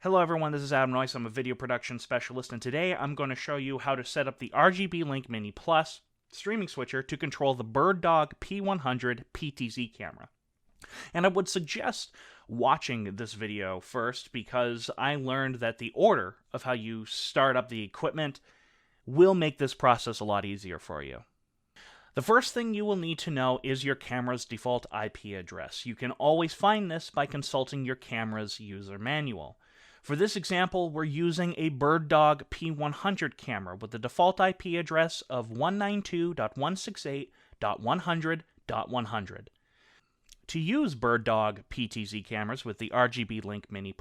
Hello everyone, this is Adam Noyes. I'm a video production specialist, and today I'm going to show you how to set up the RGBlink Mini+ streaming switcher to control the BirdDog P100 PTZ camera. And I would suggest watching this video first because I learned that the order of how you start up the equipment will make this process a lot easier for you. The first thing you will need to know is your camera's default IP address. You can always find this by consulting your camera's user manual. For this example, we're using a BirdDog P100 camera with the default IP address of 192.168.100.100. To use BirdDog PTZ cameras with the RGBlink Mini+,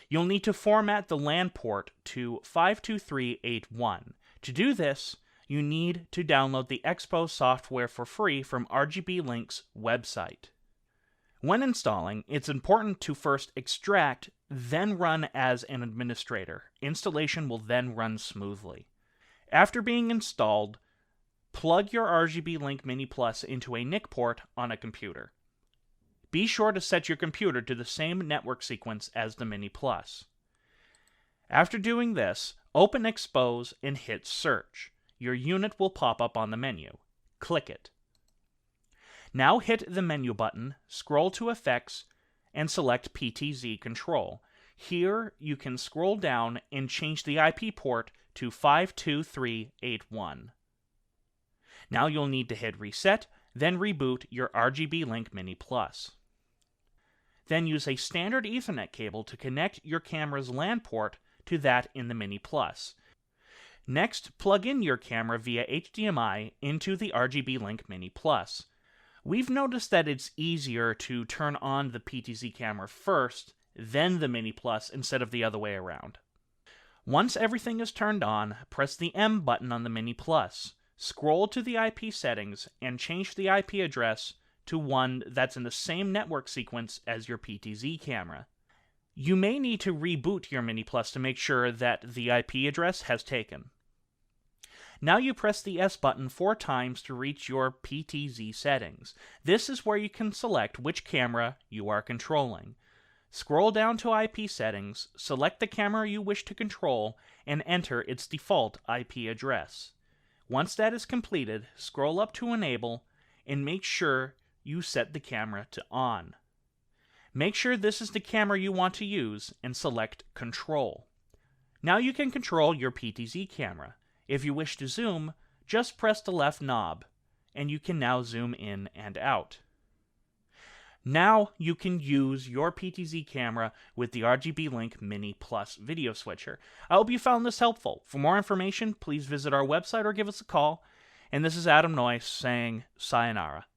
you'll need to format the LAN port to 52381. To do this, you need to download the Expo software for free from RGBlink's website. When installing, it's important to first extract, then run as an administrator. Installation will then run smoothly. After being installed, plug your RGBlink Mini+ into a NIC port on a computer. Be sure to set your computer to the same network sequence as the Mini+. After doing this, open Expose and hit Search. Your unit will pop up on the menu. Click it. Now hit the menu button, scroll to Effects, and select PTZ Control. Here, you can scroll down and change the IP port to 52381. Now you'll need to hit Reset, then reboot your RGBlink Mini+. Then use a standard Ethernet cable to connect your camera's LAN port to that in the Mini+. Next, plug in your camera via HDMI into the RGBlink Mini+. We've noticed that it's easier to turn on the PTZ camera first, then the Mini+ instead of the other way around. Once everything is turned on, press the M button on the Mini+. Scroll to the IP settings and change the IP address to one that's in the same network sequence as your PTZ camera. You may need to reboot your Mini+ to make sure that the IP address has taken. Now you press the S button 4 times to reach your PTZ settings. This is where you can select which camera you are controlling. Scroll down to IP settings, select the camera you wish to control, and enter its default IP address. Once that is completed, scroll up to Enable, and make sure you set the camera to On. Make sure this is the camera you want to use, and select Control. Now you can control your PTZ camera. If you wish to zoom, just press the left knob, and you can now zoom in and out. Now you can use your PTZ camera with the RGBlink Mini+ video switcher. I hope you found this helpful. For more information, please visit our website or give us a call. And this is Adam Noyes saying sayonara.